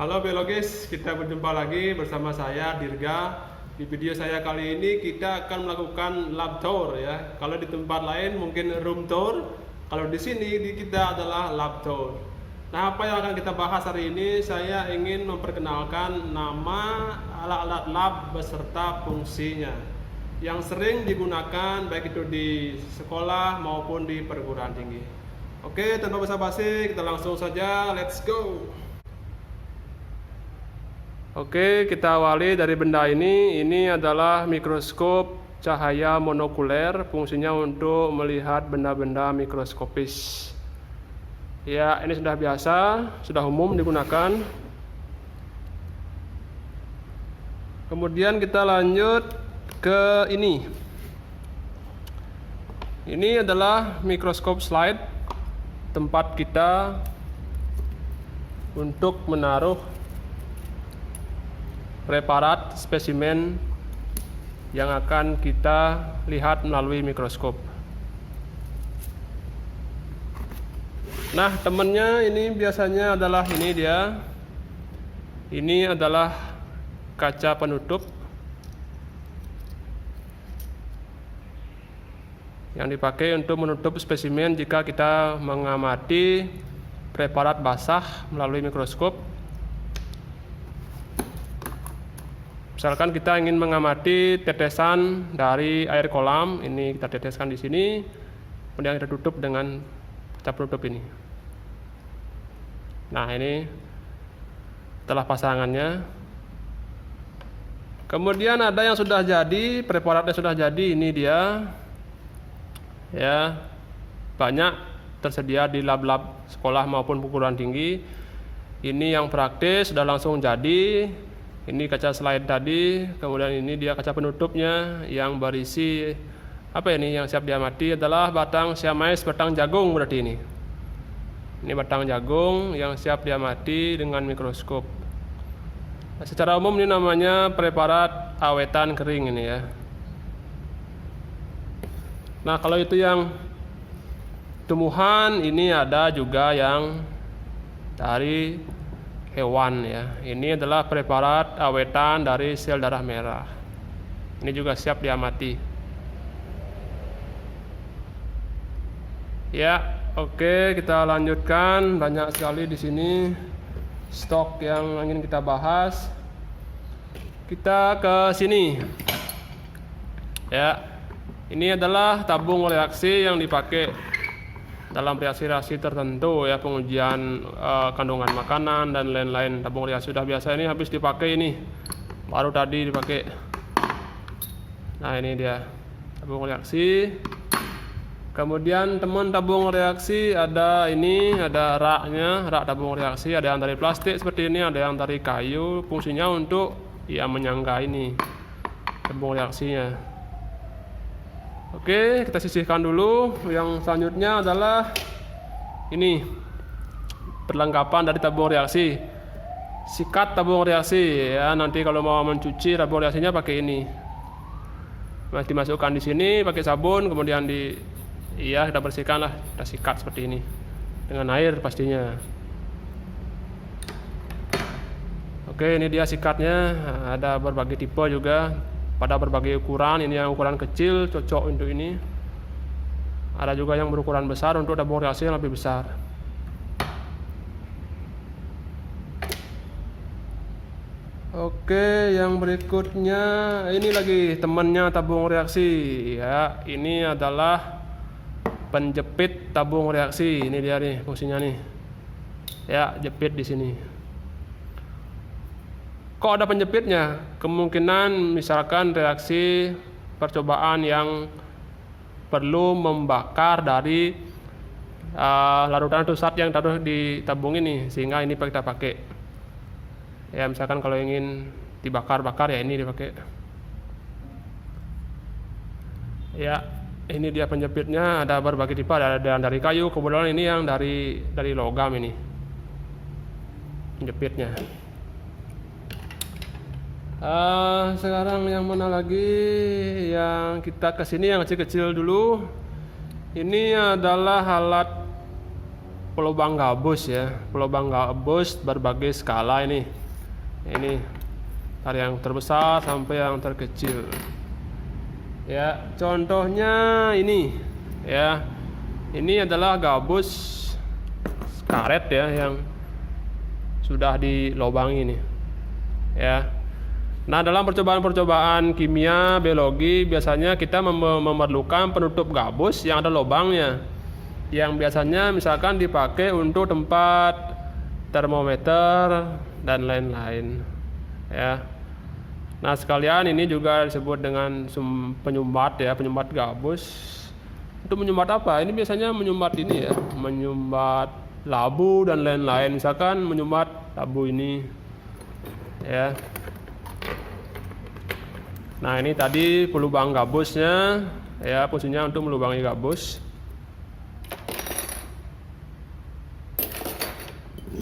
Halo biologis, kita berjumpa lagi bersama saya Dirga. Di video saya kali ini kita akan melakukan lab tour ya. Kalau di tempat lain mungkin room tour, kalau di sini di kita adalah lab tour. Nah, apa yang akan kita bahas hari ini? Saya ingin memperkenalkan nama alat-alat lab beserta fungsinya yang sering digunakan baik itu di sekolah maupun di perguruan tinggi. Oke, tanpa basa-basi kita langsung saja, let's go. Oke, kita awali dari benda ini. Ini adalah mikroskop cahaya monokuler, fungsinya untuk melihat benda-benda mikroskopis. Ya, ini sudah biasa, sudah umum digunakan. Kemudian kita lanjut ke ini. Ini adalah mikroskop slide, tempat kita untuk menaruh preparat spesimen yang akan kita lihat melalui mikroskop. Nah, temannya ini biasanya adalah ini dia. Ini adalah kaca penutup yang dipakai untuk menutup spesimen jika kita mengamati preparat basah melalui mikroskop. Misalkan kita ingin mengamati tetesan dari air kolam, ini kita teteskan di sini, kemudian kita tutup dengan kaca penutup ini. Nah, ini telah pasangannya. Kemudian ada yang sudah jadi, preparatnya sudah jadi, ini dia. Ya, banyak tersedia di lab-lab sekolah maupun perguruan tinggi. Ini yang praktis sudah langsung jadi. Ini kaca slide tadi, kemudian ini dia kaca penutupnya yang berisi apa ini yang siap diamati adalah batang siamais, batang jagung berarti ini. Ini batang jagung yang siap diamati dengan mikroskop. Nah, secara umum ini namanya preparat awetan kering ini ya. Nah, kalau itu yang tumbuhan, ini ada juga yang dari hewan ya. Ini adalah preparat awetan dari sel darah merah. Ini juga siap diamati. Ya, oke, kita lanjutkan. Banyak sekali di sini stok yang ingin kita bahas. Kita ke sini. Ya. Ini adalah tabung reaksi yang dipakai dalam reaksi-reaksi tertentu ya, pengujian kandungan makanan dan lain-lain. Tabung reaksi sudah biasa, ini habis dipakai ini, baru tadi dipakai. Nah, ini dia tabung reaksi. Kemudian teman tabung reaksi ada ini, ada raknya, rak tabung reaksi. Ada yang dari plastik seperti ini, ada yang dari kayu. Fungsinya untuk ya menyangga ini tabung reaksinya. Oke, kita sisihkan dulu. Yang selanjutnya adalah ini perlengkapan dari tabung reaksi, sikat tabung reaksi ya. Nanti kalau mau mencuci tabung reaksinya pakai ini, masih dimasukkan di sini pakai sabun, kemudian kita bersihkan lah, kita sikat seperti ini dengan air pastinya. Oke, ini dia sikatnya. Ada berbagai tipe juga, pada berbagai ukuran. Ini yang ukuran kecil cocok untuk ini. Ada juga yang berukuran besar untuk tabung reaksi yang lebih besar. Oke, yang berikutnya ini lagi temannya tabung reaksi ya. Ini adalah penjepit tabung reaksi. Ini dia nih fungsinya nih. Ya, jepit di sini. Kok ada penjepitnya? Kemungkinan misalkan reaksi percobaan yang perlu membakar dari larutan atau zat yang taruh di tabung ini, sehingga ini kita pakai. Ya, misalkan kalau ingin dibakar-bakar ya ini dipakai. Ya, ini dia penjepitnya. Ada berbagai tipe, ada yang dari kayu, kebetulan ini yang dari logam ini penjepitnya. Sekarang yang mana lagi? Yang kita kesini yang kecil-kecil dulu. Ini adalah alat pelubang gabus ya, pelubang gabus berbagai skala ini dari yang terbesar sampai yang terkecil ya. Contohnya ini ya, ini adalah gabus karet ya yang sudah dilobangi nih ya. Nah, dalam percobaan-percobaan kimia, biologi biasanya kita memerlukan penutup gabus yang ada lubangnya, yang biasanya misalkan dipakai untuk tempat termometer dan lain-lain ya. Nah, sekalian ini juga disebut dengan penyumbat ya, penyumbat gabus. Untuk menyumbat apa? Ini biasanya menyumbat ini ya, menyumbat labu dan lain-lain. Misalkan menyumbat labu ini ya. Nah, ini tadi pelubang gabusnya ya, fungsinya untuk melubangi gabus.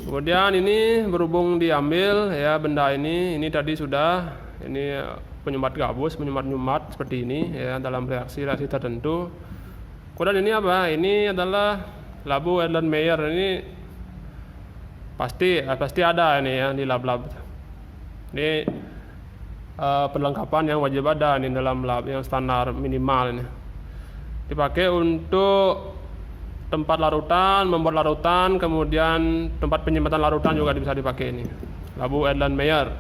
Kemudian ini berhubung diambil ya benda ini tadi sudah, ini penyumbat gabus, menyumbat seperti ini ya dalam reaksi-reaksi tertentu. Kemudian ini apa? Ini adalah labu Erlenmeyer. Ini pasti ada ini ya di lab-lab. Ini perlengkapan yang wajib ada nih dalam lab, yang standar minimal ini. Dipakai untuk tempat larutan, membuat larutan, kemudian tempat penyimpanan larutan juga bisa dipakai ini. Labu Erlenmeyer.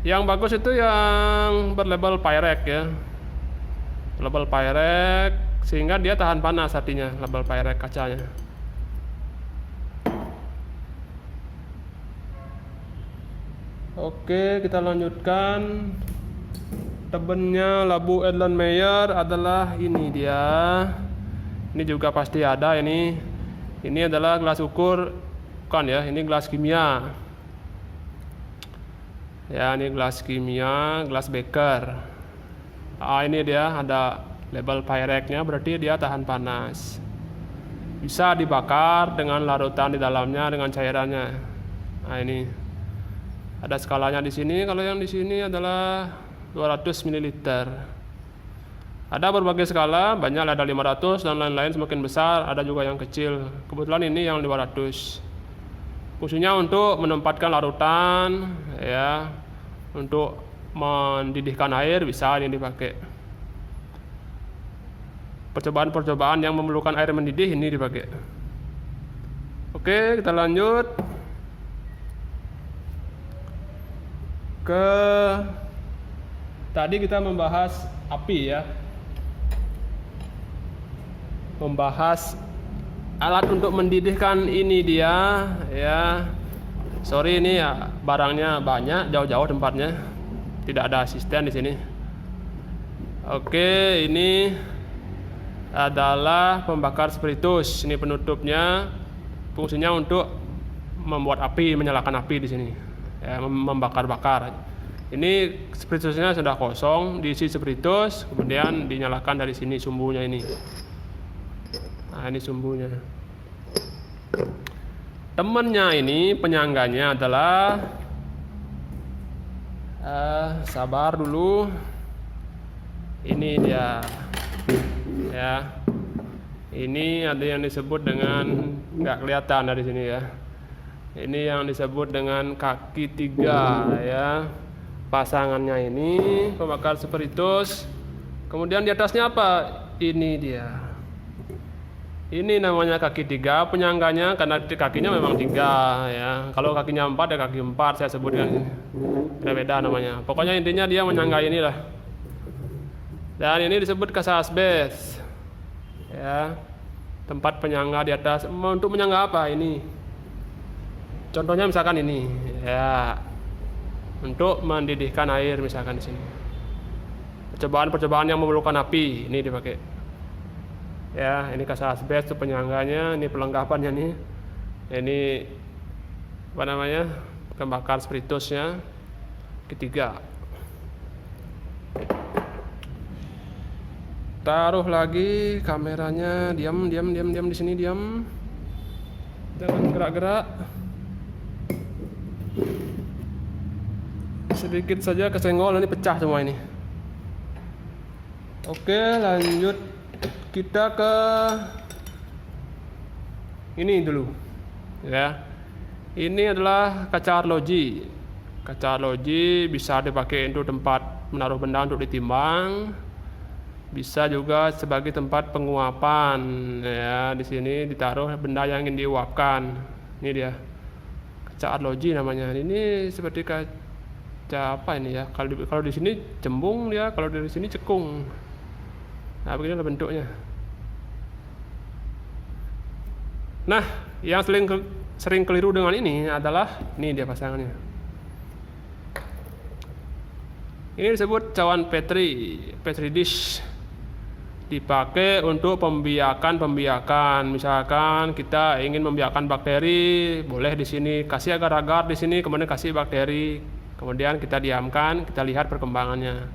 Yang bagus itu yang berlabel Pyrex ya. Label Pyrex sehingga dia tahan panas, artinya label Pyrex kacanya. Oke, kita lanjutkan. Tebennya labu Erlenmeyer adalah ini dia. Ini juga pasti ada ini. Ini adalah gelas ukur, bukan ya? Ini gelas kimia. Ya, ini gelas kimia, gelas beker. Ini dia ada label Pyrex-nya, berarti dia tahan panas. Bisa dibakar dengan larutan di dalamnya dengan cairannya. Nah, ini. Ada skalanya di sini. Kalau yang di sini adalah 200 ml. Ada berbagai skala, banyak, ada 500 dan lain-lain, semakin besar, ada juga yang kecil. Kebetulan ini yang 200. Fungsinya untuk menempatkan larutan ya, untuk mendidihkan air bisa ini dipakai. Percobaan-percobaan yang memerlukan air mendidih ini dipakai. Oke, kita lanjut ke tadi kita membahas api ya, membahas alat untuk mendidihkan ini dia ya. Sorry ini ya barangnya banyak, jauh-jauh tempatnya, tidak ada asisten di sini. Oke, ini adalah pembakar spiritus. Ini penutupnya, fungsinya untuk membuat api, menyalakan api di sini. Ya, membakar-bakar. Ini spiritusnya sudah kosong, diisi spiritus, kemudian dinyalakan dari sini sumbunya ini. Nah, ini sumbunya. Temannya ini, penyangganya adalah sabar dulu. Ini dia. Ya. Ini ada yang disebut dengan, nggak kelihatan dari sini ya. Ini yang disebut dengan kaki 3 ya. Pasangannya ini pembakar spiritus. Kemudian di atasnya apa? Ini dia. Ini namanya kaki 3, penyangganya karena kakinya memang 3 ya. Kalau kakinya 4 ya kaki 4 saya sebutkan. Beda namanya. Pokoknya intinya dia menyangga inilah. Dan ini disebut kasa asbes. Ya. Tempat penyangga di atas. Untuk menyangga apa ini? Contohnya misalkan ini, ya, untuk mendidihkan air misalkan di sini. Percobaan-percobaan yang memerlukan api ini dipakai. Ya, ini kasa asbes itu penyangganya, ini perlengkapannya nih. Ini apa namanya? Pembakar spiritusnya. Ketiga. Taruh lagi kameranya, diam di sini, diam. Jangan gerak-gerak. Sedikit saja kesenggol, nanti pecah semua ini. Oke, lanjut kita ke ini dulu, ya. Ini adalah kaca arloji. Kaca arloji bisa dipakai untuk tempat menaruh benda untuk ditimbang, bisa juga sebagai tempat penguapan, ya. Di sini ditaruh benda yang ingin diuapkan. Ini dia, kaca arloji namanya. Ini seperti kaca apa ini ya? Kalau di sini cembung dia, kalau dari sini cekung. Nah, beginilah bentuknya. Nah, yang sering keliru dengan ini adalah ini dia pasangannya. Ini disebut cawan Petri dish. Dipakai untuk pembiakan. Misalkan kita ingin membiakan bakteri, boleh di sini kasih agar-agar di sini, kemudian kasih bakteri, kemudian kita diamkan, kita lihat perkembangannya.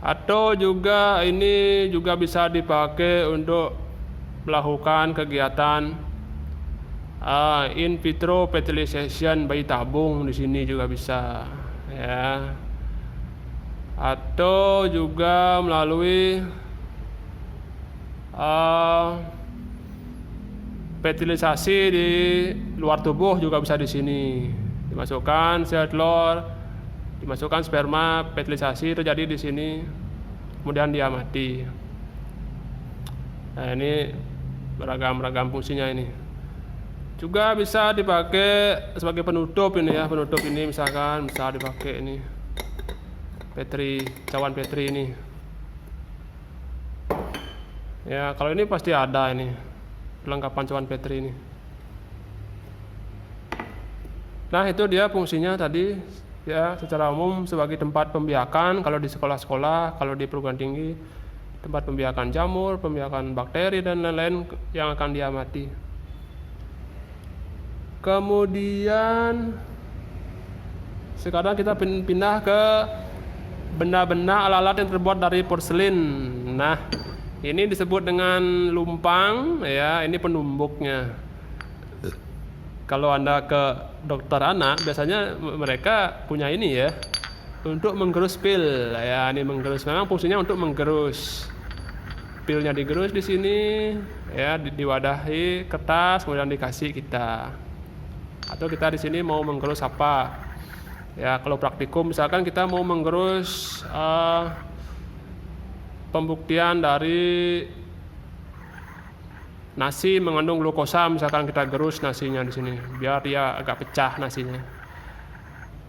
Atau juga ini juga bisa dipakai untuk melakukan kegiatan in vitro fertilization bayi tabung, di sini juga bisa, ya. Atau juga melalui fertilisasi di luar tubuh juga bisa di sini. Dimasukkan sel telur, dimasukkan sperma, fertilisasi terjadi di sini, kemudian dia mati. Nah, ini beragam fungsinya ini. Juga bisa dipakai sebagai penutup ini ya, penutup ini misalkan bisa dipakai ini cawan Petri ini. Ya, kalau ini pasti ada ini perlengkapan cawan Petri ini. Nah, itu dia fungsinya tadi ya, secara umum sebagai tempat pembiakan kalau di sekolah-sekolah, kalau di perguruan tinggi, tempat pembiakan jamur, pembiakan bakteri dan lain-lain yang akan diamati. Kemudian sekarang kita pindah ke benda-benda alat-alat yang terbuat dari porselin. Nah, ini disebut dengan lumpang, ya. Ini penumbuknya. Kalau Anda ke dokter anak, biasanya mereka punya ini ya, untuk menggerus pil, ya. Ini menggerus, memang fungsinya untuk menggerus. Pilnya digerus di sini, ya, diwadahi kertas, kemudian dikasih kita. Atau kita di sini mau menggerus apa? Ya, kalau praktikum misalkan kita mau menggerus pembuktian dari nasi mengandung glukosa, misalkan kita gerus nasinya di sini biar dia agak pecah nasinya.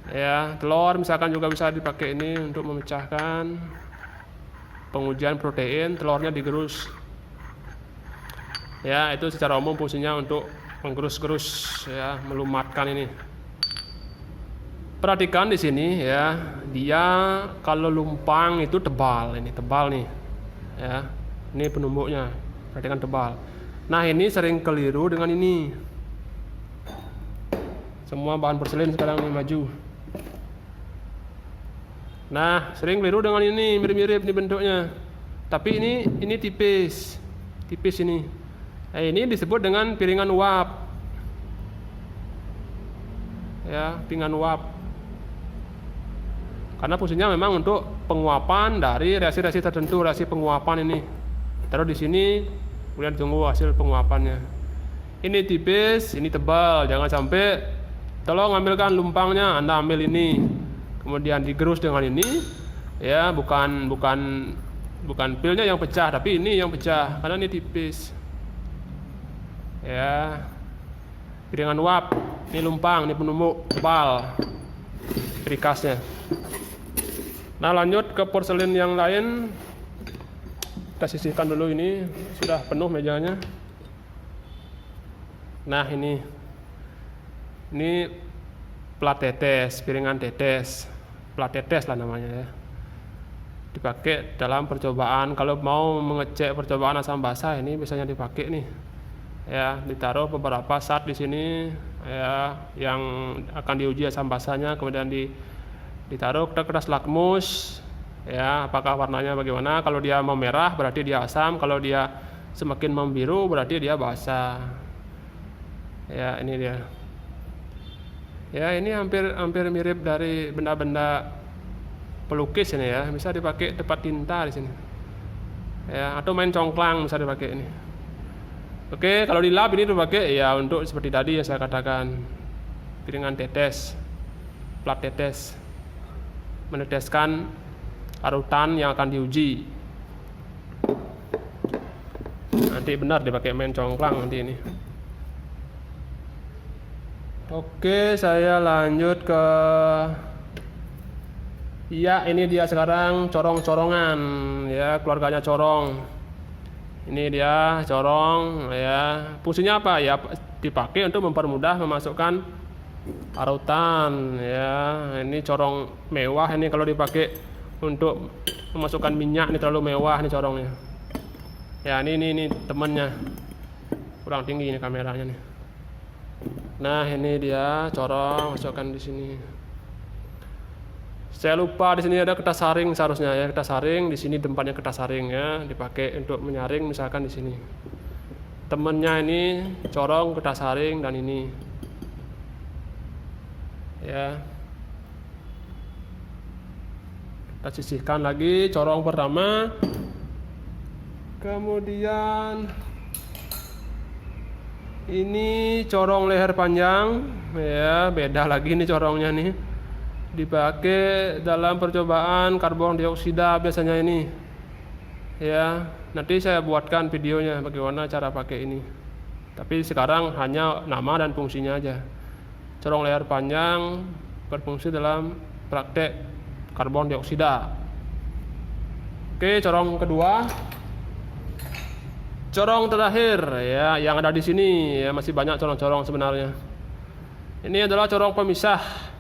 Ya, telur misalkan juga bisa dipakai ini untuk memecahkan. Pengujian protein, telurnya digerus. Ya, itu secara umum fungsinya untuk menggerus-gerus, ya, melumatkan ini. Perhatikan di sini ya, dia kalau lumpang itu tebal, ini tebal nih, ya. Ini penumbuknya, perhatikan tebal. Nah, ini sering keliru dengan ini. Semua bahan porselin sekarang ini maju. Nah, sering keliru dengan ini, mirip-mirip nih bentuknya. Tapi ini tipis ini. Nah, ini disebut dengan piringan uap. Ya, piringan uap. Karena fungsinya memang untuk penguapan dari reaksi-reaksi tertentu, reaksi penguapan ini. Taruh di sini, kemudian tunggu hasil penguapannya. Ini tipis, ini tebal. Jangan sampai, tolong ambilkan lumpangnya, Anda ambil ini, kemudian digerus dengan ini. Ya, bukan pilnya yang pecah, tapi ini yang pecah karena ini tipis. Ya, piringan uap, ini lumpang, ini penumbuk tebal, perikasnya. Nah, lanjut ke porselin yang lain. Kita sisihkan dulu, ini sudah penuh mejanya. Nah, ini plat tetes, piringan tetes, plat tetes lah namanya ya. Dipakai dalam percobaan. Kalau mau mengecek percobaan asam basa, ini biasanya dipakai nih. Ya, ditaruh beberapa zat di sini, ya, yang akan diuji asam basanya, kemudian ditaruh ke kertas lakmus, ya, apakah warnanya bagaimana. Kalau dia mau merah berarti dia asam, kalau dia semakin membiru berarti dia basa. Ya, ini dia. Ya, ini hampir mirip dari benda-benda pelukis ini ya, bisa dipakai tempat tinta di sini. Ya, atau main congklang bisa dipakai ini. Oke, kalau di lab ini dipakai ya untuk seperti tadi yang saya katakan, piringan tetes, plat tetes, meneteskan larutan yang akan diuji. Nanti benar dipakai main congklang nanti ini. Oke, saya lanjut ke ya, ini dia sekarang corong-corongan ya, keluarganya corong. Ini dia corong ya. Fungsinya apa ya? Dipakai untuk mempermudah memasukkan larutan ya. Ini corong mewah ini kalau dipakai untuk memasukkan minyak, ini terlalu mewah nih corongnya. Ya, ini temennya. Kurang tinggi ini kameranya nih. Nah, ini dia corong, masukkan di sini. Saya lupa di sini ada kertas saring seharusnya ya, kertas saring di sini tempatnya kertas saring ya, dipakai untuk menyaring misalkan di sini. Temennya ini corong kertas saring dan ini. Ya. Kita sisihkan lagi corong pertama. Kemudian ini corong leher panjang ya, beda lagi nih corongnya nih. Dipakai dalam percobaan karbon dioksida biasanya ini ya. Nanti saya buatkan videonya bagaimana cara pakai ini, tapi sekarang hanya nama dan fungsinya aja. Corong leher panjang berfungsi dalam praktek karbon dioksida. Oke, corong kedua, corong terakhir ya, yang ada di sini ya, masih banyak corong-corong sebenarnya. Ini adalah corong pemisah.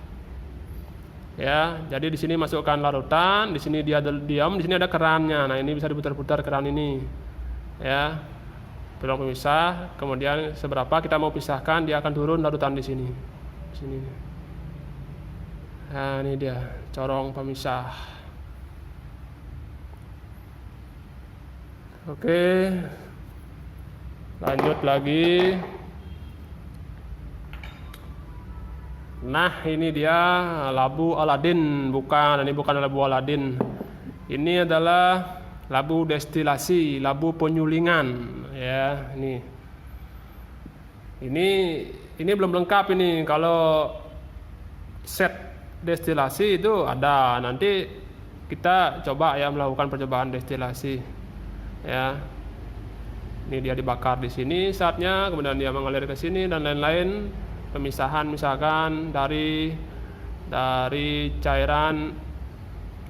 Ya, jadi di sini masukkan larutan, di sini dia diam, di sini ada kerannya. Nah, ini bisa diputar-putar keran ini. Ya. Corong pemisah, kemudian seberapa kita mau pisahkan, dia akan turun larutan di sini. Di sini. Nah, ini dia corong pemisah. Oke. Lanjut lagi. Nah, ini dia labu Aladin, bukan, ini bukan labu Aladin. Ini adalah labu destilasi, labu penyulingan ya, ini. Ini belum lengkap ini. Kalau set destilasi itu ada, nanti kita coba ya melakukan percobaan destilasi. Ya. Ini dia dibakar di sini saatnya, kemudian dia mengalir ke sini dan lain-lain. Pemisahan misalkan dari cairan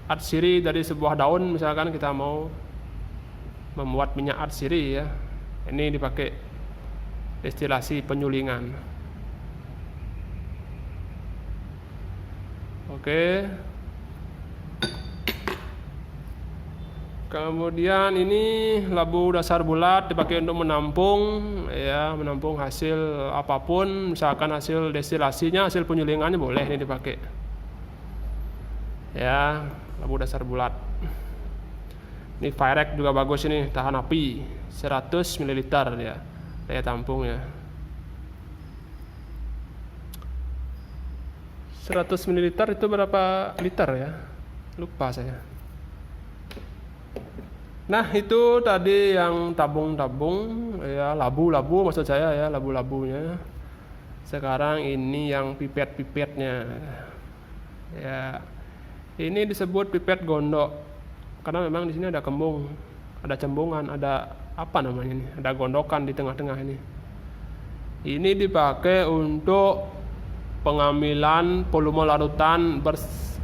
atsiri dari sebuah daun, misalkan kita mau membuat minyak atsiri ya, ini dipakai destilasi penyulingan. Oke. Kemudian ini labu dasar bulat dipakai untuk menampung ya, menampung hasil apapun, misalkan hasil destilasinya, hasil penyulingannya boleh ini dipakai. Ya, labu dasar bulat. Ini Firec juga bagus ini, tahan api, 100 ml ya, daya tampungnya. 100 ml itu berapa liter ya? Lupa saya. Nah, itu tadi yang tabung-tabung ya, labu-labu maksud saya ya, labu-labunya. Sekarang ini yang pipet-pipetnya. Ya. Ini disebut pipet gondok karena memang di sini ada kembung, ada cembungan, ada apa namanya ini? Ada gondokan di tengah-tengah ini. Ini dipakai untuk pengambilan volume larutan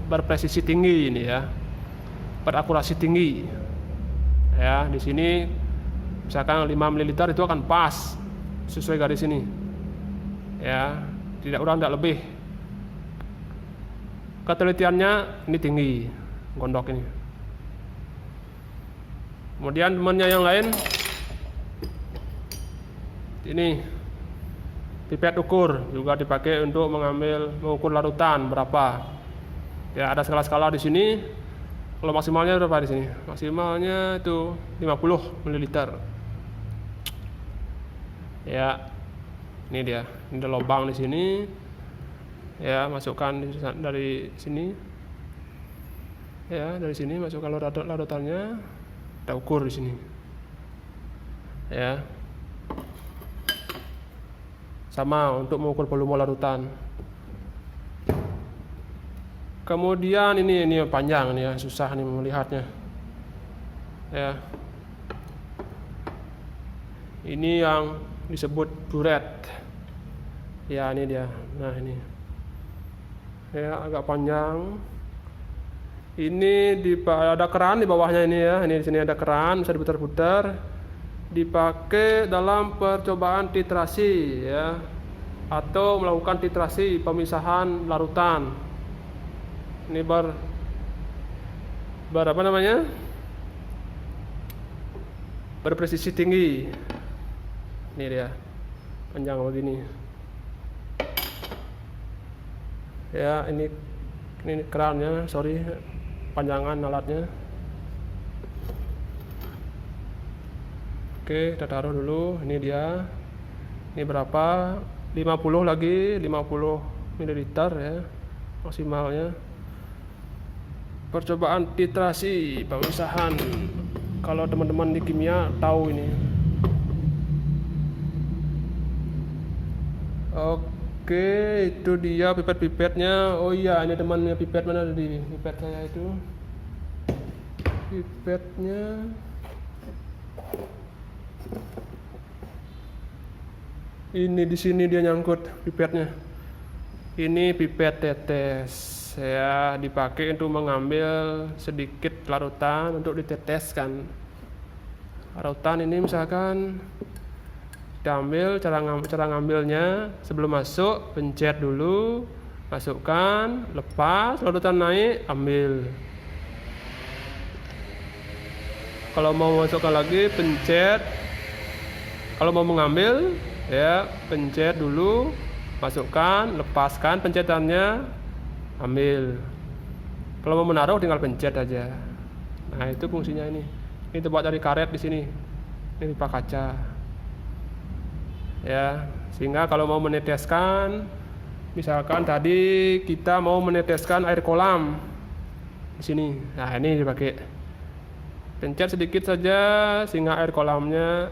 berpresisi tinggi ini ya. Berakurasi tinggi. Ya, di sini misalkan 5 ml itu akan pas sesuai garis ini. Ya, tidak kurang tidak lebih. Ketelitiannya ini tinggi gondok ini. Kemudian temannya yang lain ini pipet ukur, juga dipakai untuk mengukur larutan berapa. Ya, ada skala-skala di sini. Kalau maksimalnya berapa di sini? Maksimalnya itu 50 ml. Ya. Ini dia. Ini ada lubang di sini. Ya, masukkan dari sini. Ya, dari sini masukkan larutannya. Kita ukur di sini. Ya. sama untuk mengukur volume larutan. Kemudian ini panjang nih ya, susah nih melihatnya. Ya. Ini yang disebut buret. Ya, ini dia. Nah, ini. Ya, agak panjang. Ini ada keran di bawahnya ini ya. Ini di sini ada keran, bisa diputar-putar. Dipakai dalam percobaan titrasi ya. Atau melakukan titrasi pemisahan larutan. Ini bar apa namanya? Berpresisi tinggi. Ini dia. Panjang begini. Ya, ini kerannya, sorry. Panjangan alatnya. Oke, kita taruh dulu. Ini dia. Ini berapa? 50 lagi, 50 ml ya. Maksimalnya. Percobaan titrasi pemisahan. Kalau teman-teman di kimia tahu ini. Oke, itu dia pipet-pipetnya. Oh iya, ini temannya pipet, mana di pipet saya itu? Pipetnya. Ini di sini dia nyangkut pipetnya. Ini pipet tetes. Ya, dipakai untuk mengambil sedikit larutan untuk diteteskan. Larutan ini misalkan diambil, cara ngambilnya sebelum masuk pencet dulu, masukkan, lepas, larutan naik, ambil. Kalau mau masukkan lagi pencet. Kalau mau mengambil ya pencet dulu, masukkan, lepaskan pencetannya, ambil. Kalau mau menaruh tinggal pencet aja. Nah, itu fungsinya ini. Ini terbuat dari karet di sini. Ini pipa kaca. Ya, sehingga kalau mau meneteskan, misalkan tadi kita mau meneteskan air kolam di sini. Nah, ini dipakai. Pencet sedikit saja sehingga air kolamnya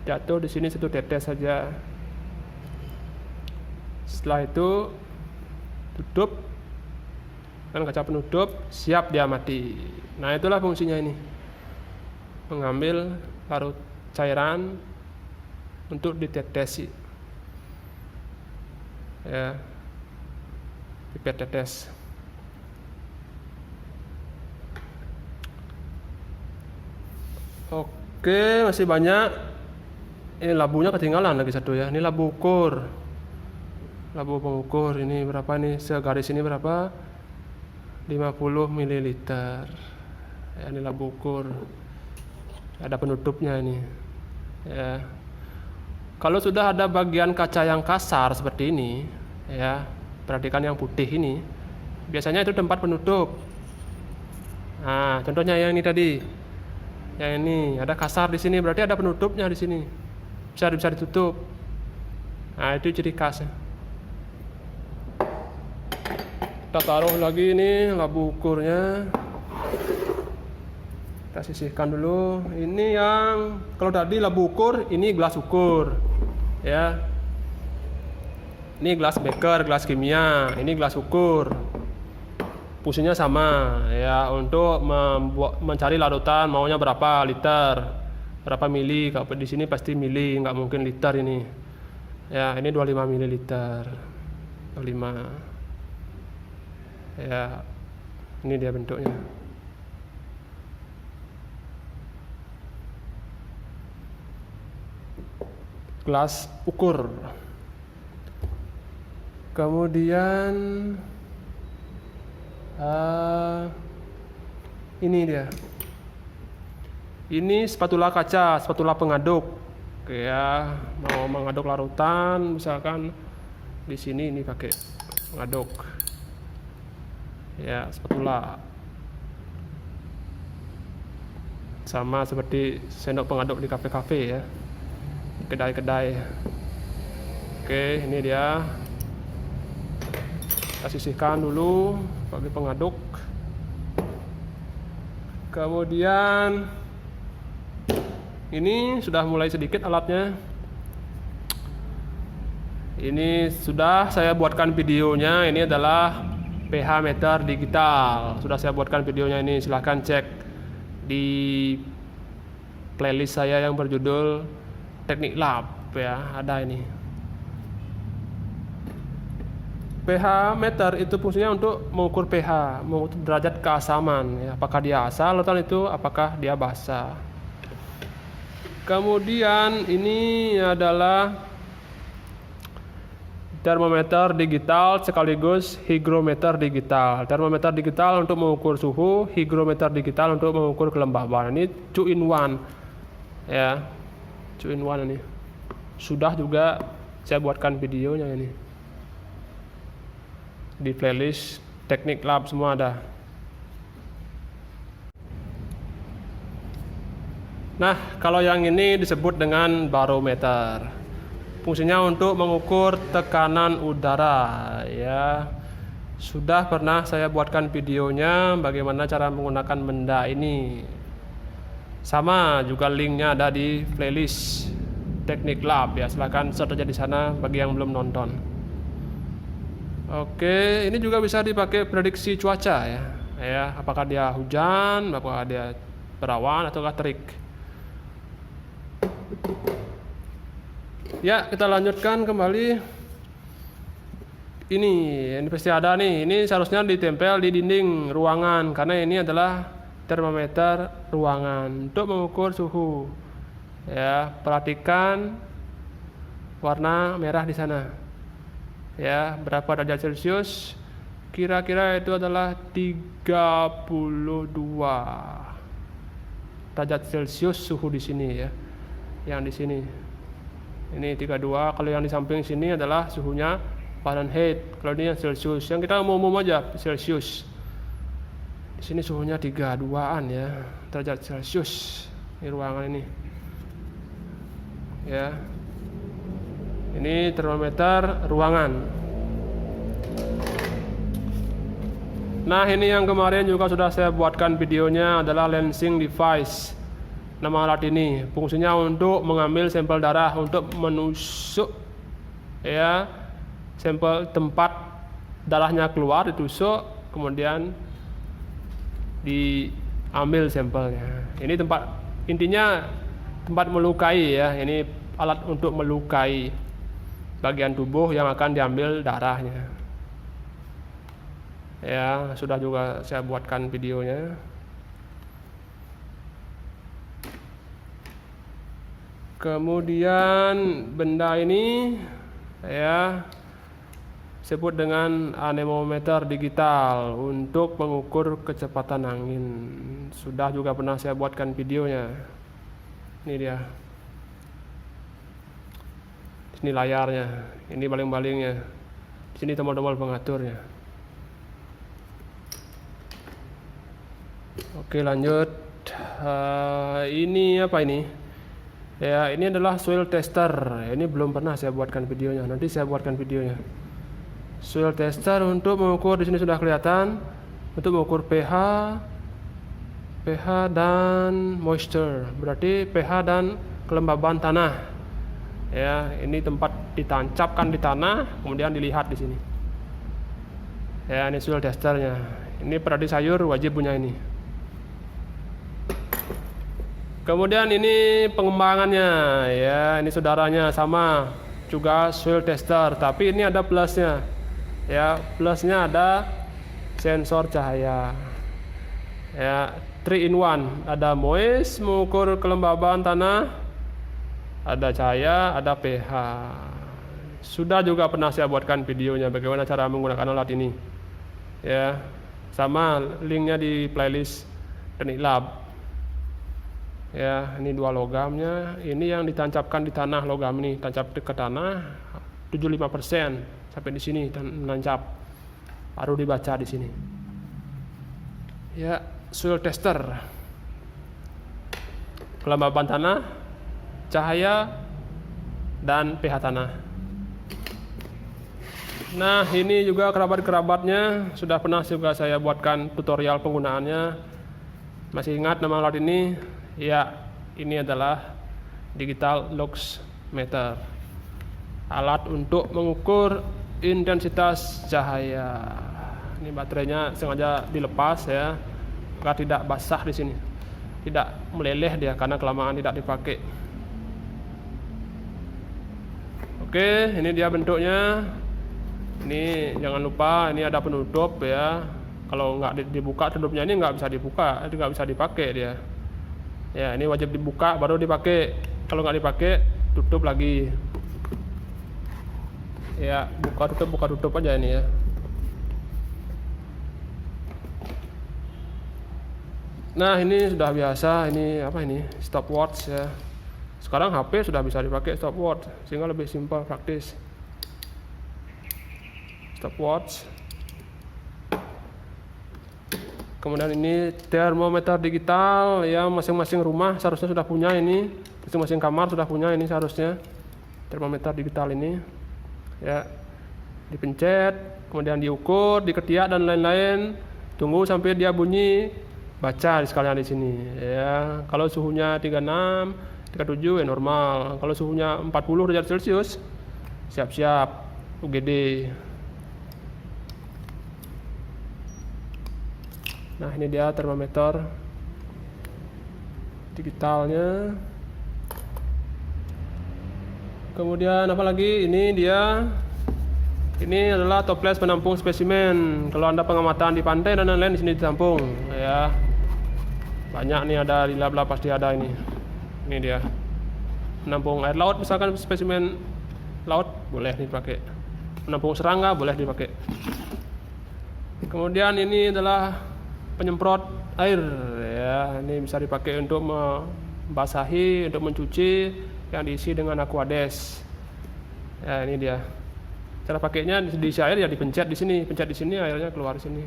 jatuh di sini satu tetes saja. Setelah itu tutup dan kaca penutup, siap dia mati. Nah, itulah fungsinya ini. Mengambil larut cairan untuk ditetesi. Ya. Pipet tetes. Oke, masih banyak. Ini labunya ketinggalan lagi satu ya. Ini labu ukur. Labu pengukur ini berapa nih? Segaris ini berapa? 50 ml. Ya, ini labu ukur. Ada penutupnya ini. Ya. Kalau sudah ada bagian kaca yang kasar seperti ini, ya, perhatikan yang putih ini. Biasanya itu tempat penutup. Nah, contohnya yang ini tadi. Yang ini ada kasar di sini, berarti ada penutupnya di sini. Bisa ditutup. Nah, itu ciri khasnya. Kita taruh lagi ini labu ukurnya. Kita sisihkan dulu. Ini yang kalau tadi labu ukur, ini gelas ukur. Ya. Ini gelas beker, gelas kimia. Ini gelas ukur. Fungsinya sama ya, untuk mencari larutan maunya berapa liter, berapa mili. Kalau di sini pasti mili, nggak mungkin liter ini. Ya, ini 25 ml. 25. Ya, ini dia bentuknya. Gelas ukur. Kemudian ini dia. Ini spatula kaca, spatula pengaduk. Ya, mau mengaduk larutan, misalkan di sini ini pakai pengaduk. Ya, spatula. Sama seperti sendok pengaduk di kafe-kafe ya. Kedai-kedai. Oke, ini dia. Kita sisihkan dulu pakai pengaduk. Kemudian ini sudah mulai sedikit alatnya. Ini sudah saya buatkan videonya. Ini adalah pH meter digital. Sudah saya buatkan videonya ini. Silahkan cek di playlist saya yang berjudul Teknik Lab ya. Ada ini. pH meter itu fungsinya untuk mengukur pH, mengukur derajat keasaman ya. Apakah dia asam, lautan itu apakah dia basa. Kemudian ini adalah termometer digital sekaligus hygrometer digital. Termometer digital untuk mengukur suhu, hygrometer digital untuk mengukur kelembaban. Ini 2 in 1 ya, 2 in 1 ini. Sudah juga saya buatkan videonya ini di playlist Teknik Lab, semua ada. Nah, kalau yang ini disebut dengan barometer. Fungsinya untuk mengukur tekanan udara ya. Sudah pernah saya buatkan videonya bagaimana cara menggunakan benda ini. Sama juga linknya ada di playlist Teknik Lab ya. Silahkan search aja di sana bagi yang belum nonton. Oke, ini juga bisa dipakai prediksi cuaca ya. Ya, apakah dia hujan, apakah dia berawan ataukah terik. Ya, kita lanjutkan kembali. Ini pasti ada nih. Ini seharusnya ditempel di dinding ruangan karena ini adalah termometer ruangan untuk mengukur suhu. Ya, perhatikan warna merah di sana. Ya, berapa derajat Celcius? Kira-kira itu adalah 32 derajat Celcius suhu di sini ya. Yang di sini. Ini 32, kalau yang di samping sini adalah suhunya Fahrenheit. Kalau ini yang Celcius. Yang kita umum aja Celcius. Di sini suhunya 32-an ya, derajat Celcius di ruangan ini. Ya. Ini termometer ruangan. Nah, ini yang kemarin juga sudah saya buatkan videonya adalah lensing device. Nama alat ini fungsinya untuk mengambil sampel darah untuk menusuk ya, sampel tempat darahnya keluar ditusuk kemudian diambil sampelnya. Ini tempat, intinya tempat melukai ya. Ini alat untuk melukai bagian tubuh yang akan diambil darahnya. Ya, sudah juga saya buatkan videonya. Kemudian benda ini ya disebut dengan anemometer digital untuk mengukur kecepatan angin. Sudah juga pernah saya buatkan videonya. Ini dia. Ini layarnya, ini baling-balingnya, di sini tombol-tombol pengaturnya. Oke, lanjut. Ini apa ini? Ya, ini adalah soil tester. Ini belum pernah saya buatkan videonya. Nanti saya buatkan videonya. Soil tester untuk mengukur, di sini sudah kelihatan, untuk mengukur pH dan moisture. Berarti pH dan kelembaban tanah. Ya, ini tempat ditancapkan di tanah, kemudian dilihat di sini. Ya, ini soil testernya. Ini peradi sayur wajib punya ini. Kemudian ini pengembangannya, ya, ini saudaranya sama, juga soil tester, tapi ini ada plusnya. Ya, plusnya ada sensor cahaya. Ya, 3 in 1, ada moist mengukur kelembaban tanah. Ada cahaya, ada pH. Sudah juga pernah saya buatkan videonya bagaimana cara menggunakan alat ini. Ya, sama linknya di playlist Teknik Lab. Ya, ini 2 logamnya. Ini yang ditancapkan di tanah, logam ini tancap ke tanah 75% sampai di sini menancap. Baru dibaca di sini. Ya, soil tester. Kelembaban tanah, cahaya dan pH tanah. Nah, ini juga kerabat-kerabatnya sudah pernah juga saya buatkan tutorial penggunaannya. Masih ingat nama alat ini? Ya, ini adalah digital lux meter. alat untuk mengukur intensitas cahaya. Ini baterainya sengaja dilepas ya, agar tidak basah di sini, tidak meleleh dia karena kelamaan tidak dipakai. Oke, ini dia bentuknya. Ini jangan lupa ini ada penutup ya. Kalau nggak dibuka tutupnya ini nggak bisa dibuka, nggak bisa dipakai dia. Ya, ini wajib dibuka baru dipakai. Kalau nggak dipakai, tutup lagi. Ya, buka tutup aja ini ya. Nah, ini sudah biasa. Ini apa ini? Stopwatch ya. Sekarang HP sudah bisa dipakai stopwatch, sehingga lebih simpel, praktis. Stopwatch. Kemudian ini termometer digital ya, masing-masing rumah seharusnya sudah punya ini, masing-masing kamar sudah punya ini seharusnya termometer digital ini ya. Dipencet, kemudian diukur, diketiak dan lain-lain. Tunggu sampai dia bunyi, baca sekalian di sini ya. Kalau suhunya 36, 37 ya normal. Kalau suhunya 40 derajat Celcius, siap-siap UGD. Nah, ini dia termometer digitalnya. Kemudian apa lagi? Ini adalah toples penampung spesimen. Kalau Anda pengamatan di pantai dan lain-lain, di sini ditampung ya. Banyak nih, ada di lab pasti ada ini. Ini dia. Penampung air laut, misalkan spesimen laut boleh dipakai. Penampung serangga boleh dipakai. Kemudian ini adalah penyemprot air ya. Ini bisa dipakai untuk membasahi, untuk mencuci yang diisi dengan Aquades. Ya, ini dia. Cara pakainya diisi air ya, dipencet di sini, pencet di sini, airnya keluar sini.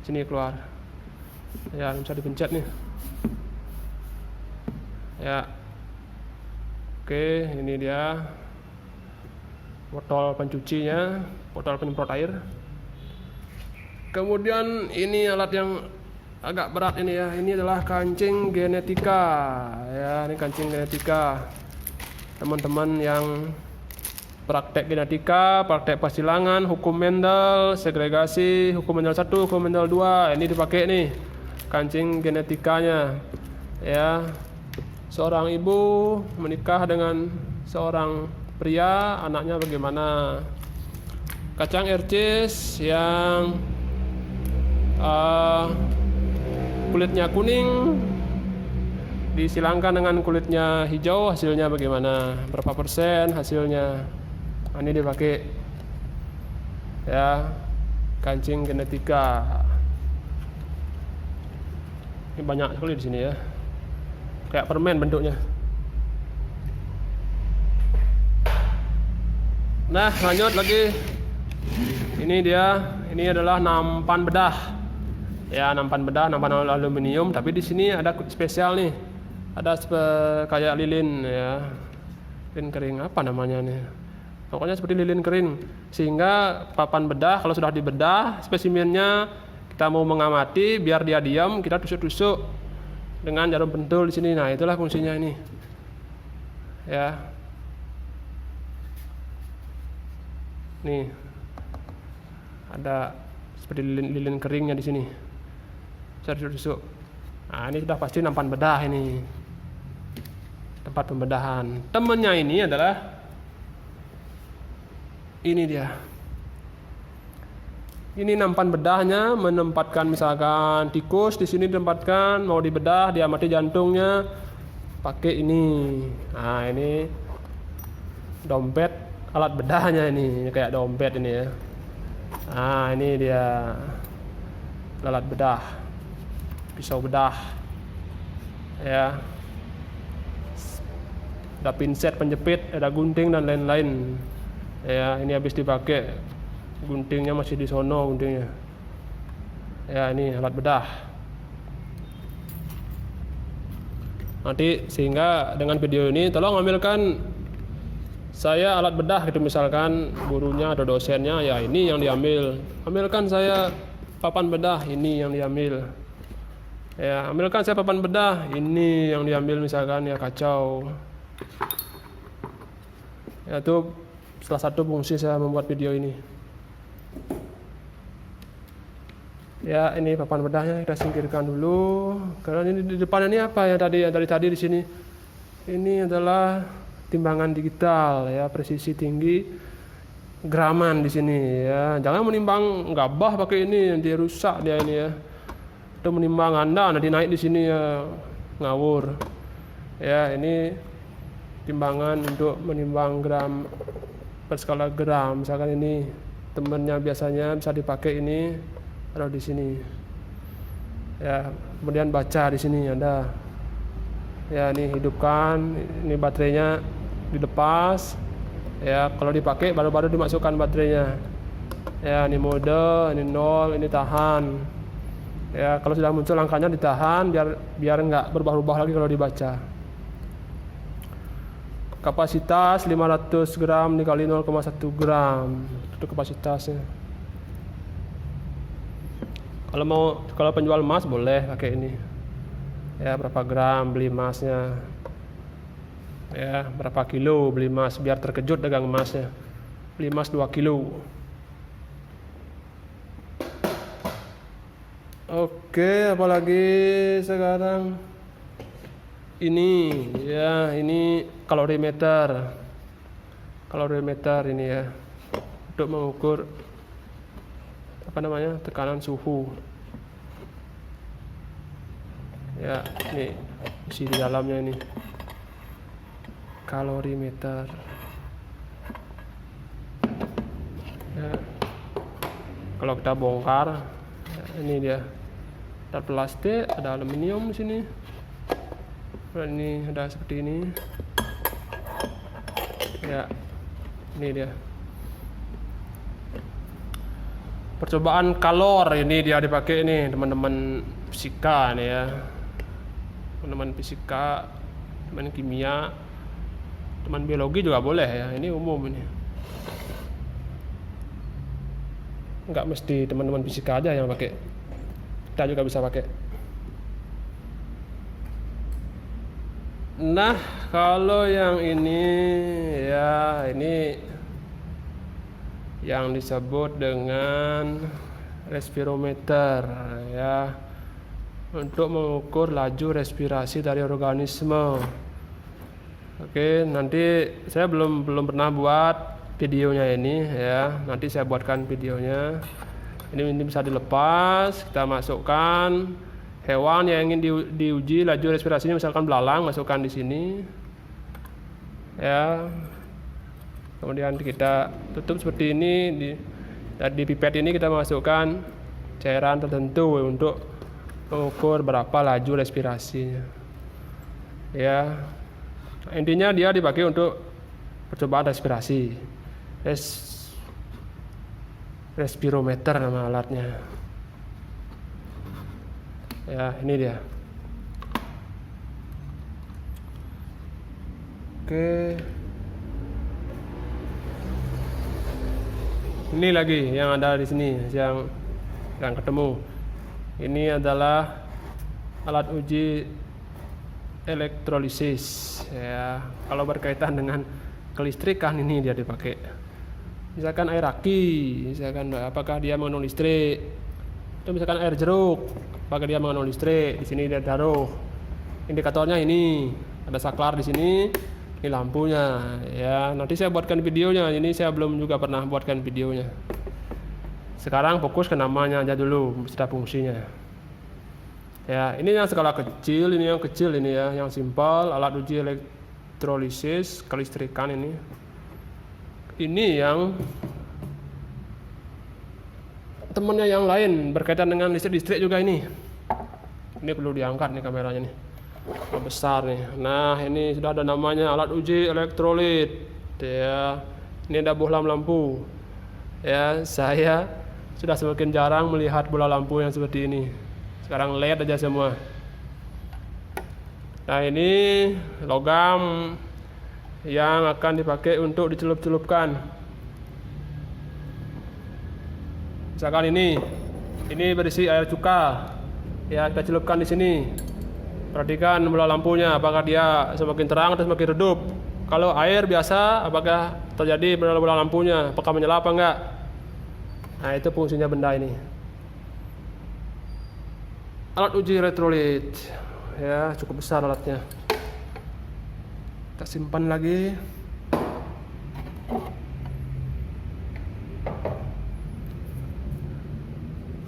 Sini keluar. Ya, bisa dipencet nih. Ya. Oke, ini dia botol pencucinya, botol penyemprot air. Kemudian ini alat yang agak berat ini ya. Ini adalah kancing genetika ya. Ini kancing genetika. Teman-teman yang praktek genetika, praktek persilangan, hukum Mendel, segregasi, hukum Mendel 1, hukum Mendel 2, ini dipakai nih kancing genetikanya ya. Seorang ibu menikah dengan seorang pria, anaknya bagaimana? Kacang RCS yang kulitnya kuning disilangkan dengan kulitnya hijau, hasilnya bagaimana? Berapa persen hasilnya? Nah, ini dipakai ya, kancing genetika. Ini banyak sekali di sini ya, kayak permen bentuknya. Nah, lanjut lagi. Ini adalah nampan bedah. Ya, nampan aluminium, tapi di sini ada spesial nih. Ada kayak lilin ya. Lilin kering apa namanya nih? Pokoknya seperti lilin kering. Sehingga papan bedah kalau sudah dibedah spesimennya, kita mau mengamati biar dia diam, kita tusuk-tusuk dengan jarum pentul di sini. Nah, itulah fungsinya ini. Ya. Nih. Ada seperti lilin keringnya di sini. Tusuk. Nah, ini sudah pasti nampan bedah ini. Tempat pembedahan. Temannya ini adalah ini dia. Ini nampan bedahnya, menempatkan misalkan tikus di sini ditempatkan, mau dibedah, diamati jantungnya, pakai ini. Nah, ini dompet alat bedahnya ini, kayak dompet ini ya. Nah, ini dia alat bedah, pisau bedah ya. Ada pinset penjepit, ada gunting dan lain-lain ya. Ini habis dipakai, guntingnya masih di sono guntingnya ya. Ini alat bedah. Nanti sehingga dengan video ini tolong ambilkan saya alat bedah gitu, misalkan gurunya atau dosennya ya ini yang diambil. Ambilkan saya papan bedah, ini yang diambil ya. Ambilkan saya papan bedah, ini yang diambil misalkan ya, kacau ya. Tuh salah satu fungsi saya membuat video ini. Ya, ini papan bedahnya kita singkirkan dulu. Karena ini di depan ini apa yang tadi di sini? Ini adalah timbangan digital ya, presisi tinggi, graman di sini ya. Jangan menimbang gabah pakai ini, nanti rusak dia ini ya. Atau menimbang Anda nanti naik di sini ya, ngawur. Ya, ini timbangan untuk menimbang gram per skala gram. Misalkan ini temennya biasanya bisa dipakai ini, taruh di sini. Ya, kemudian baca di sini Anda. Ya, ini hidupkan, ini baterainya dilepas. Ya, kalau dipakai baru-baru dimasukkan baterainya. Ya, ini mode, ini 0, ini tahan. Ya, kalau sudah muncul angkanya ditahan biar nggak berubah-ubah lagi kalau dibaca. Kapasitas 500 gram dikali 0,1 gram. Itu kapasitasnya. Kalau penjual emas boleh pakai ini. Ya, berapa gram beli emasnya. Ya, berapa kilo beli emas biar terkejut dagang emasnya. Beli emas 2 kilo. Oke, apalagi sekarang ini ya, ini kalorimeter. Kalorimeter ini ya. Untuk mengukur tekanan suhu. Ya, ini isi di dalamnya ini. Kalorimeter. Ya. Kalau kita bongkar, ya, ini dia. Ada plastik, ada aluminium di sini. Dan ini ada seperti ini. Ya, ini dia. Percobaan kalor ini dia dipakai ini teman-teman fisika nih ya. Teman fisika, teman kimia, teman biologi juga boleh ya. Ini umum ini. Enggak mesti teman-teman fisika aja yang pakai. Kita juga bisa pakai. Nah, kalau yang ini ya, ini yang disebut dengan respirometer ya, untuk mengukur laju respirasi dari organisme. Oke, nanti saya belum pernah buat videonya ini ya. Nanti saya buatkan videonya. Ini bisa dilepas, kita masukkan hewan yang ingin diuji laju respirasinya, misalkan belalang, masukkan di sini. Ya. Kemudian kita tutup seperti ini. Di pipet ini kita masukkan cairan tertentu untuk mengukur berapa laju respirasinya. Ya, intinya dia dipakai untuk percobaan respirasi. Respirometer nama alatnya. Ya, ini dia. Oke. Ini lagi yang ada di sini yang ketemu. Ini adalah alat uji elektrolisis ya. Kalau berkaitan dengan kelistrikan ini dia dipakai. Misalkan air aki, misalkan apakah dia mengandung listrik. Atau misalkan air jeruk, apakah dia mengandung listrik. Di sini dia taruh indikatornya ini. Ada saklar di sini. Ini lampunya ya, nanti saya buatkan videonya. Ini saya belum juga pernah buatkan videonya. Sekarang fokus ke namanya aja dulu, beserta fungsinya. Ya, ini yang skala kecil, ini yang kecil ini ya, yang simpel, alat uji elektrolisis kelistrikan ini. Ini yang temannya yang lain berkaitan dengan listrik juga ini. Ini perlu diangkat nih kameranya nih. Besar nih. Nah, ini sudah ada namanya, alat uji elektrolit ya. Ini ada bohlam lampu ya. Saya sudah semakin jarang melihat bola lampu yang seperti ini. Sekarang LED aja semua. Nah, ini logam yang akan dipakai untuk dicelup-celupkan. Misalkan ini berisi air cuka ya, kita celupkan di sini. Perhatikan bola lampunya, apakah dia semakin terang atau semakin redup. Kalau air biasa, apakah terjadi bola lampunya, apakah menyala apa enggak. Nah, itu fungsinya benda ini. Alat uji elektrolit, ya cukup besar alatnya. Kita simpan lagi.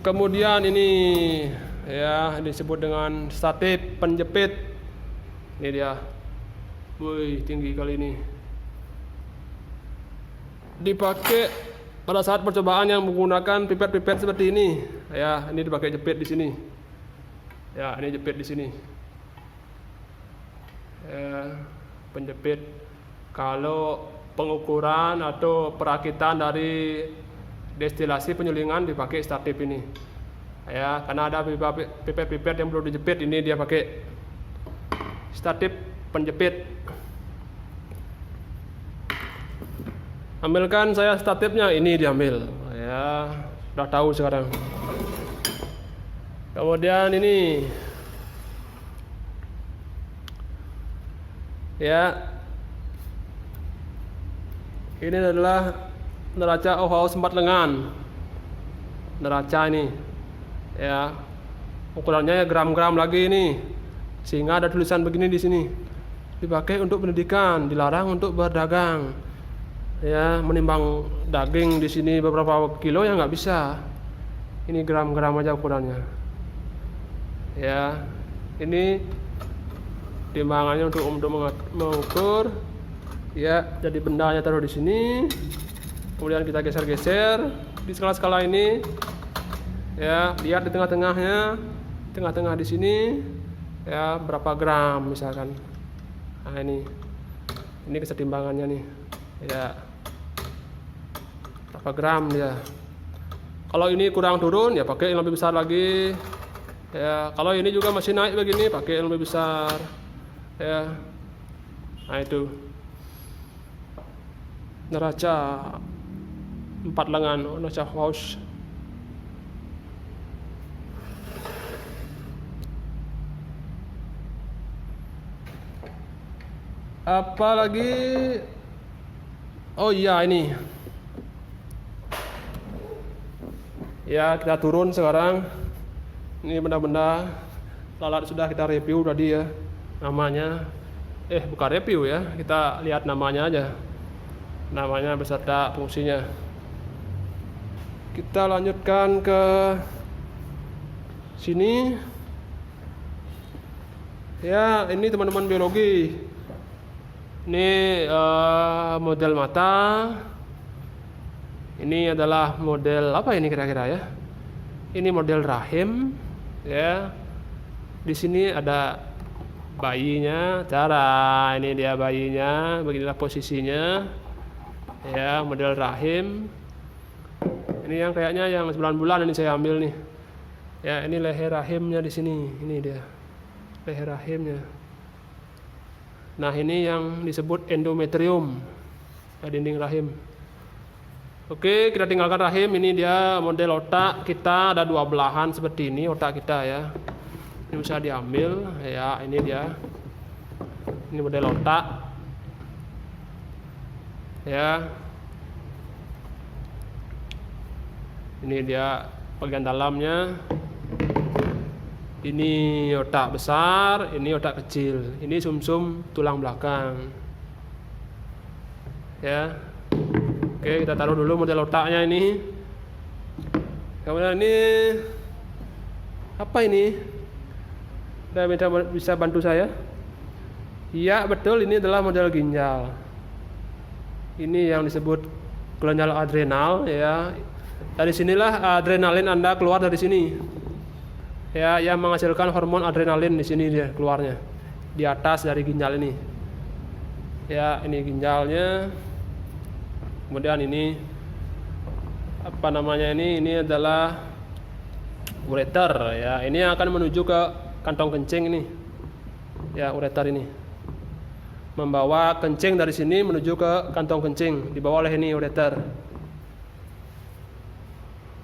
Kemudian ini ya disebut dengan statif penjepit. Ini dia. Wih, tinggi kali ini. Dipakai pada saat percobaan yang menggunakan pipet-pipet seperti ini. Ya, ini dipakai jepit di sini. Ya, ini jepit di sini. Ya, penjepit kalau pengukuran atau perakitan dari destilasi penyulingan dipakai statif ini. Ya, karena ada pipet-pipet yang perlu dijepit, ini dia pakai statif penjepit. Ambilkan saya statifnya, ini diambil. Ya, sudah tahu sekarang. Kemudian ini. Ya. Ini adalah neraca Ohaus 4 lengan. Neraca ini. Ya. Ukurannya ya gram-gram lagi ini. Sehingga ada tulisan begini di sini. Dipakai untuk pendidikan, dilarang untuk berdagang. Ya, menimbang daging di sini beberapa kilo ya nggak bisa. Ini gram-gram aja ukurannya. Ya, ini timbangannya untuk mengukur. Ya, jadi bendanya taruh di sini. Kemudian kita geser-geser di skala-skala ini. Ya, lihat di tengah-tengahnya, tengah-tengah di sini. Ya, berapa gram misalkan. Nah, ini kesetimbangannya nih. Ya, berapa gram dia. Kalau ini kurang turun ya pakai yang lebih besar lagi. Ya, kalau ini juga masih naik begini pakai yang lebih besar. Ya. Nah, itu. Neraca 4 lengan, neraca Ohaus. Apalagi, oh iya ini. Ya, kita turun sekarang. Ini benda-benda lalat sudah kita review tadi ya. Namanya, bukan review ya. Kita lihat namanya aja. Namanya beserta fungsinya. Kita lanjutkan ke sini. Ya, ini teman-teman biologi. Ini model mata. Ini adalah model apa ini kira-kira ya? Ini model rahim, ya. Di sini ada bayinya. Cara ini dia bayinya. Beginilah posisinya. Ya, model rahim. Ini yang kayaknya yang 9 bulan ini saya ambil nih. Ya, ini leher rahimnya di sini. Ini dia. Leher rahimnya. Nah, ini yang disebut endometrium. Ya, dinding rahim. Oke, kita tinggalkan rahim. Ini dia model otak kita, ada 2 belahan seperti ini otak kita ya. Ini bisa diambil ya, ini dia. Ini model otak. Ya. Ini dia bagian dalamnya. Ini otak besar, ini otak kecil. Ini sumsum tulang belakang. Ya. Oke, kita taruh dulu model otaknya ini. Kemudian ini apa ini? Anda bisa bantu saya? Iya, betul, ini adalah model ginjal. Ini yang disebut ginjal adrenal ya. Dari sinilah adrenalin Anda keluar dari sini. Ya, yang menghasilkan hormon adrenalin di sini dia keluarnya. Di atas dari ginjal ini. Ya, ini ginjalnya. Kemudian ini apa namanya ini? Ini adalah ureter ya. Ini akan menuju ke kantong kencing ini. Ya, ureter ini. Membawa kencing dari sini menuju ke kantong kencing, dibawa oleh ini ureter.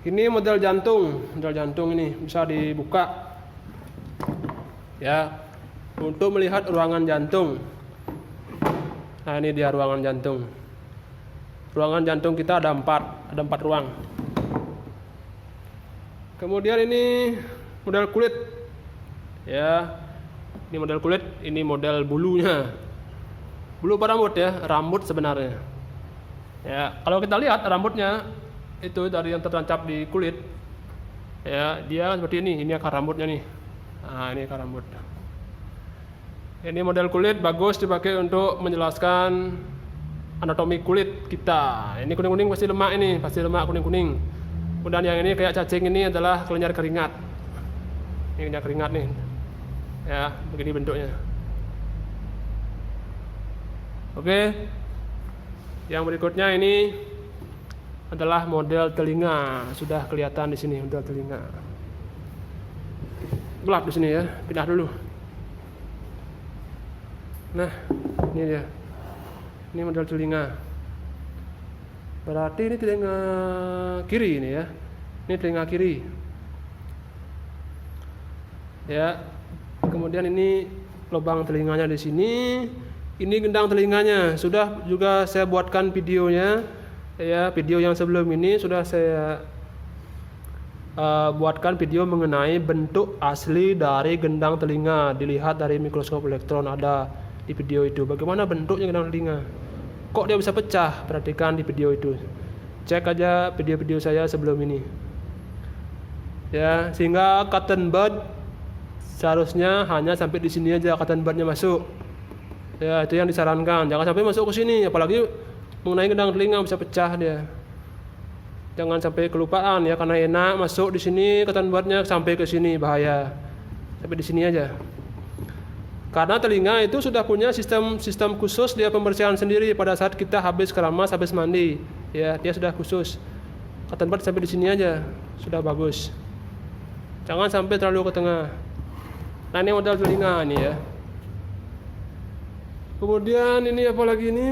Ini model jantung. Model jantung ini bisa dibuka. Ya. Untuk melihat ruangan jantung. Nah, ini dia ruangan jantung. Ruangan jantung kita ada 4 ruang. Kemudian ini model kulit. Ya. Ini model kulit, ini model bulunya. Bulu apa rambut ya? Rambut sebenarnya. Ya, kalau kita lihat rambutnya itu dari yang tertancap di kulit. Ya, dia seperti ini. Ini akar rambutnya nih. Nah, ini akar rambut. Ini model kulit bagus dipakai untuk menjelaskan anatomi kulit kita. Ini kuning-kuning pasti lemak ini, pasti lemak kuning-kuning. Kemudian yang ini kayak cacing ini adalah kelenjar keringat. Ini kelenjar keringat nih. Ya, begini bentuknya. Oke. Yang berikutnya ini adalah model telinga. Sudah kelihatan di sini model telinga. Gelap di sini ya. Pindah dulu. Nah, ini dia. Ini model telinga. Berarti ini telinga kiri ini ya. Ini telinga kiri. Ya. Kemudian ini lubang telinganya di sini. Ini gendang telinganya. Sudah juga saya buatkan videonya. Ya, video yang sebelum ini sudah saya buatkan video mengenai bentuk asli dari gendang telinga. Dilihat dari mikroskop elektron ada di video itu. Bagaimana bentuknya gendang telinga? Kok dia bisa pecah? Perhatikan di video itu. Cek aja video-video saya sebelum ini. Ya, sehingga cotton bud seharusnya hanya sampai di sini aja cotton budnya masuk. Ya, itu yang disarankan. Jangan sampai masuk ke sini, apalagi mengenai gendang telinga bisa pecah dia. Jangan sampai kelupaan ya, karena enak masuk di sini cotton budnya sampai ke sini bahaya. Sampai di sini aja. Karena telinga itu sudah punya sistem khusus dia pembersihan sendiri pada saat kita habis keramas, habis mandi. Ya, dia sudah khusus. Cotton bud sampai di sini aja, sudah bagus. Jangan sampai terlalu ke tengah. Nah, ini model telinga nih ya. Kemudian ini apa lagi ini?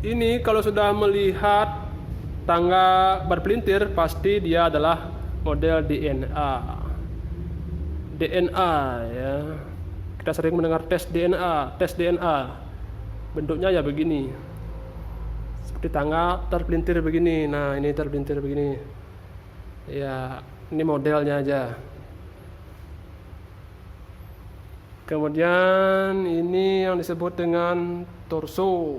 Ini kalau sudah melihat tangga berpelintir pasti dia adalah model DNA. DNA ya. Kita sering mendengar tes DNA. Bentuknya ya begini. Seperti tangga terpelintir begini. Nah, ini terpelintir begini. Ya, ini modelnya aja. Kemudian ini yang disebut dengan torso.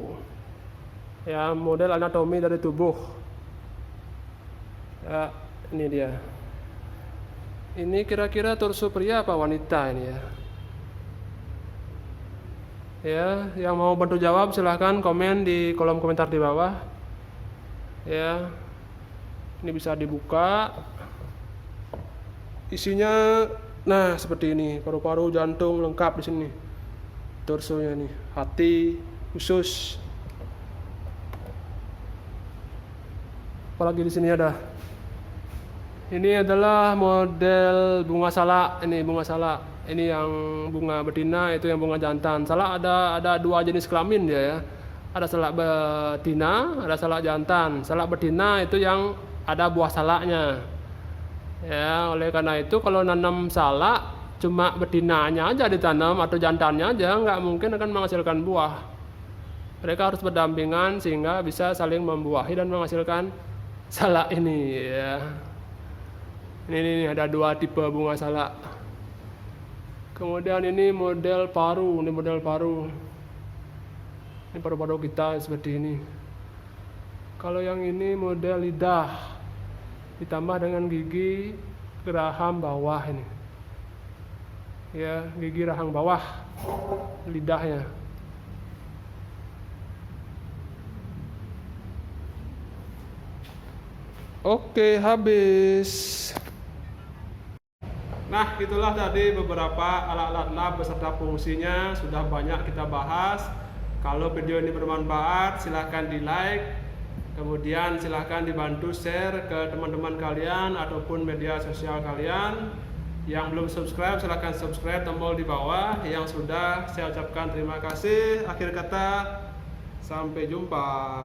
Ya, model anatomi dari tubuh. Ya, ini dia. Ini kira-kira torso pria apa wanita ini ya? Ya, yang mau bantu jawab silahkan komen di kolom komentar di bawah. Ya. Ini bisa dibuka. Isinya nah, seperti ini, paru-paru, jantung lengkap di sini. Torsonya nih, hati, usus. Apalagi di sini ada. Ini adalah model bunga salak. Ini bunga salak. Ini yang bunga betina, itu yang bunga jantan. Salak ada 2 jenis kelamin dia ya. Ada salak betina, ada salak jantan. Salak betina itu yang ada buah salaknya. Ya, oleh karena itu kalau nanam salak cuma betinanya aja ditanam atau jantannya aja nggak mungkin akan menghasilkan buah. Mereka harus berdampingan sehingga bisa saling membuahi dan menghasilkan salak ini ya. Ini ada 2 tipe bunga salak. Kemudian ini model paru, ini model paru. Ini paru-paru kita seperti ini. Kalau yang ini model lidah. Ditambah dengan gigi geraham bawah ini. Ya, gigi rahang bawah lidahnya. Oke, habis. Nah, itulah tadi beberapa alat-alat lab beserta fungsinya. Sudah banyak kita bahas. Kalau video ini bermanfaat, silahkan di-like. Kemudian silahkan dibantu share ke teman-teman kalian ataupun media sosial kalian. Yang belum subscribe silahkan subscribe, tombol di bawah. Yang sudah saya ucapkan terima kasih. Akhir kata, sampai jumpa.